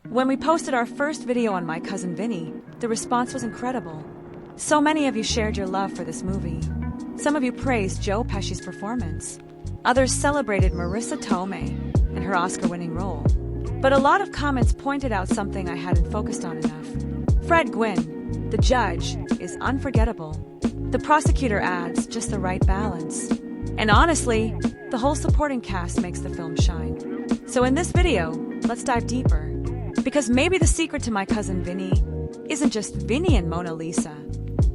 When we posted our first video on My Cousin Vinny, the response was incredible. So many of you shared your love for this movie. Some of you praised Joe Pesci's performance. Others celebrated Marisa Tomei and her Oscar-winning role. But a lot of comments pointed out something I hadn't focused on enough. Fred Gwynne, the judge, is unforgettable. The prosecutor adds just the right balance. And honestly, the whole supporting cast makes the film shine. So in this video, let's dive deeper. Because maybe the secret to My Cousin Vinny isn't just Vinny and Mona Lisa.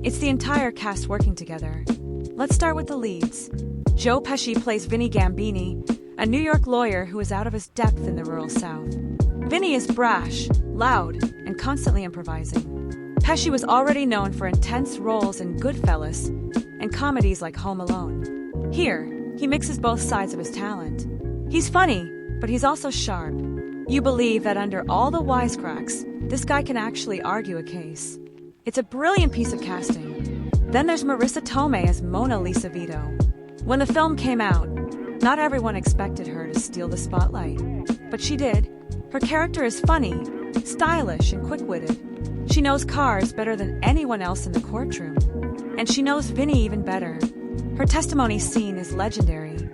It's the entire cast working together. Let's start with the leads. Joe Pesci plays Vinny Gambini, a New York lawyer who is out of his depth in the rural South. Vinny is brash, loud, and constantly improvising. Pesci was already known for intense roles in Goodfellas and comedies like Home Alone. Here, he mixes both sides of his talent. He's funny, but he's also sharp. You believe that under all the wisecracks, this guy can actually argue a case. It's a brilliant piece of casting. Then there's Marisa Tomei as Mona Lisa Vito. When the film came out, not everyone expected her to steal the spotlight. But she did. Her character is funny, stylish, and quick-witted. She knows cars better than anyone else in the courtroom. And she knows Vinny even better. Her testimony scene is legendary.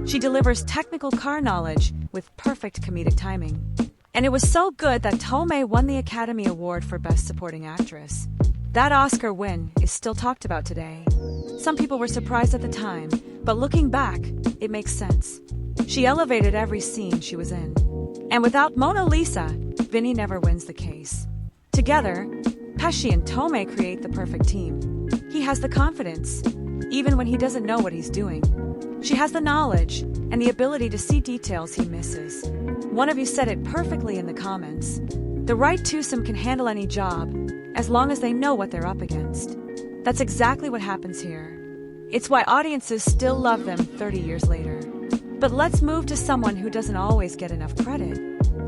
She delivers technical car knowledge with perfect comedic timing. And it was so good that Tomei won the Academy Award for Best Supporting Actress. That Oscar win is still talked about today. Some people were surprised at the time, but looking back, it makes sense. She elevated every scene she was in. And without Mona Lisa, Vinny never wins the case. Together, Pesci and Tomei create the perfect team. He has the confidence, even when he doesn't know what he's doing. She has the knowledge and the ability to see details he misses. One of you said it perfectly in the comments. The right twosome can handle any job, as long as they know what they're up against. That's exactly what happens here. It's why audiences still love them 30 years later. But let's move to someone who doesn't always get enough credit.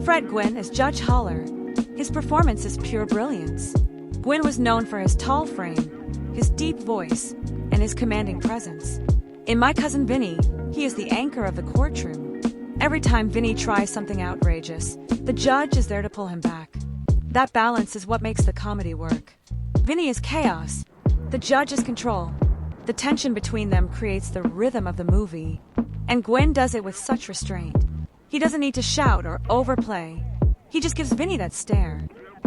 Fred Gwynne as Judge Haller. His performance is pure brilliance. Gwynne was known for his tall frame, his deep voice, and his commanding presence. In My Cousin Vinny, he is the anchor of the courtroom. Every time Vinny tries something outrageous, the judge is there to pull him back. That balance is what makes the comedy work. Vinny is chaos. The judge is control. The tension between them creates the rhythm of the movie. And Gwynne does it with such restraint. He doesn't need to shout or overplay. He just gives Vinny that stare.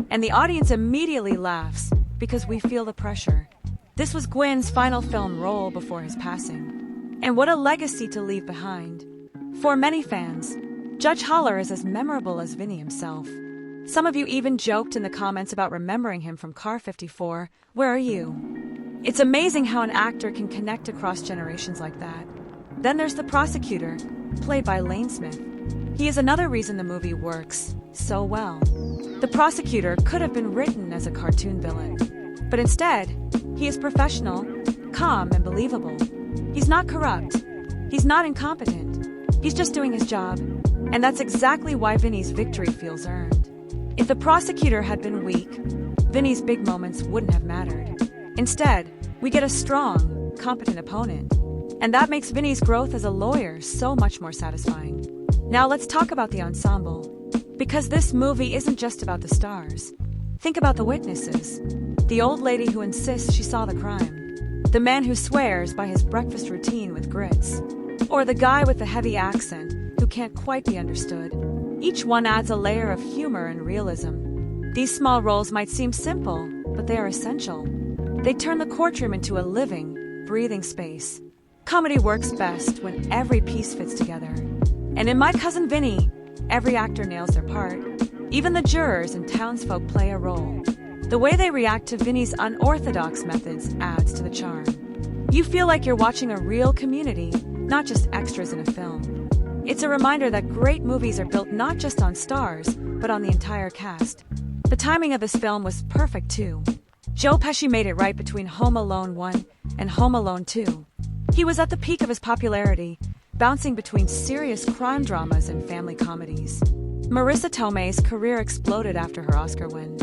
And the audience immediately laughs because we feel the pressure. This was Gwynne's final film role before his passing. And what a legacy to leave behind. For many fans, Judge Haller is as memorable as Vinny himself. Some of you even joked in the comments about remembering him from Car 54, Where Are You? It's amazing how an actor can connect across generations like that. Then there's the prosecutor, played by Lane Smith. He is another reason the movie works so well. The prosecutor could have been written as a cartoon villain, but instead, he is professional, calm, and believable. He's not corrupt. He's not incompetent. He's just doing his job. And that's exactly why Vinny's victory feels earned. If the prosecutor had been weak, Vinny's big moments wouldn't have mattered. Instead, we get a strong, competent opponent. And that makes Vinny's growth as a lawyer so much more satisfying. Now let's talk about the ensemble. Because this movie isn't just about the stars. Think about the witnesses. The old lady who insists she saw the crime. The man who swears by his breakfast routine with grits. Or the guy with the heavy accent who can't quite be understood. Each one adds a layer of humor and realism. These small roles might seem simple, but they are essential. They turn the courtroom into a living, breathing space. Comedy works best when every piece fits together. And in My Cousin Vinny, every actor nails their part. Even the jurors and townsfolk play a role. The way they react to Vinny's unorthodox methods adds to the charm. You feel like you're watching a real community, not just extras in a film. It's a reminder that great movies are built not just on stars, but on the entire cast. The timing of this film was perfect too. Joe Pesci made it right between Home Alone 1 and Home Alone 2. He was at the peak of his popularity, bouncing between serious crime dramas and family comedies. Marisa Tomei's career exploded after her Oscar win.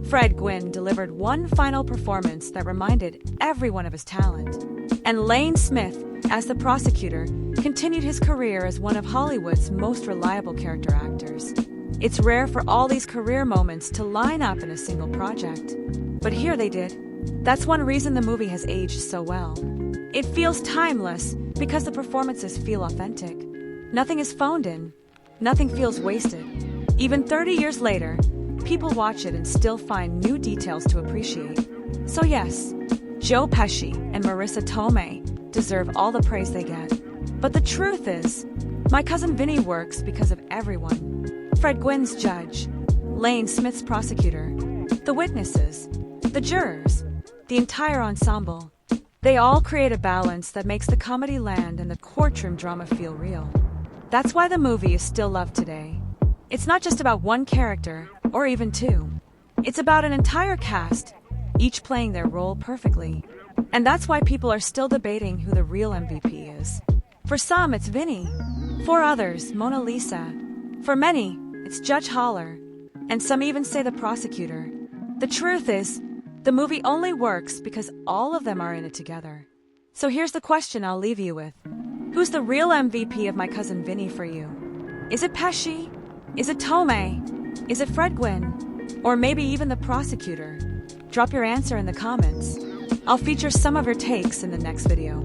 Fred Gwynne delivered one final performance that reminded everyone of his talent. And Lane Smith, as the prosecutor, continued his career as one of Hollywood's most reliable character actors. It's rare for all these career moments to line up in a single project. But here they did. That's one reason the movie has aged so well. It feels timeless because the performances feel authentic. Nothing is phoned in. Nothing feels wasted. Even 30 years later, people watch it and still find new details to appreciate. So yes, Joe Pesci and Marisa Tomei deserve all the praise they get. But the truth is, My Cousin Vinny works because of everyone. Fred Gwynne's judge, Lane Smith's prosecutor, the witnesses, the jurors, the entire ensemble. They all create a balance that makes the comedy land and the courtroom drama feel real. That's why the movie is still loved today. It's not just about one character, or even two. It's about an entire cast, each playing their role perfectly. And that's why people are still debating who the real MVP is. For some, it's Vinny. For others, Mona Lisa. For many, it's Judge Holler. And some even say the prosecutor. The truth is, the movie only works because all of them are in it together. So here's the question I'll leave you with. Who's the real MVP of My Cousin Vinny for you? Is it Pesci? Is it Tomei? Is it Fred Gwynne? Or maybe even the prosecutor? Drop your answer in the comments. I'll feature some of your takes in the next video.